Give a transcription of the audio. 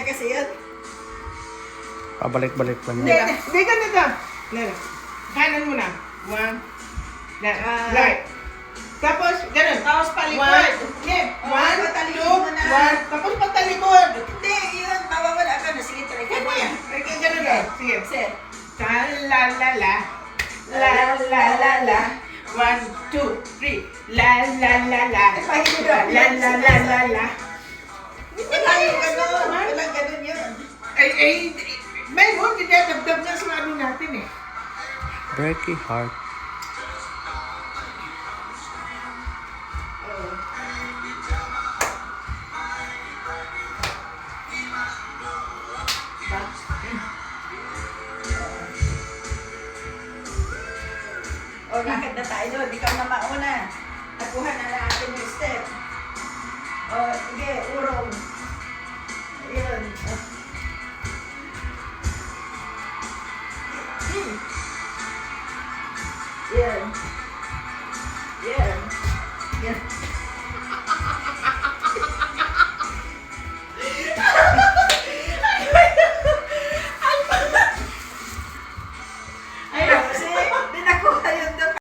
kasi yun. Pabalik-balik lang Hindi, yan. hindi ganito. Lera. Kanan mo na. One. Right. Tapos, ganun. Tapos palikod. One. Hindi. One, Patalikod two, mo na. one. Tapos patalikod. Hindi, yun. Mawawala ka na. Sige, try ka Ano mo yan? Ganun na. Sige. Sir. La-la-la-la. La-la-la-la. 1, 2, 3. La-la-la-la. La-la-la-la-la. Wala yung ganun. Walang ganun yun. Ay, meron. Dinadagdag na sa ano natin eh. Breaky heart.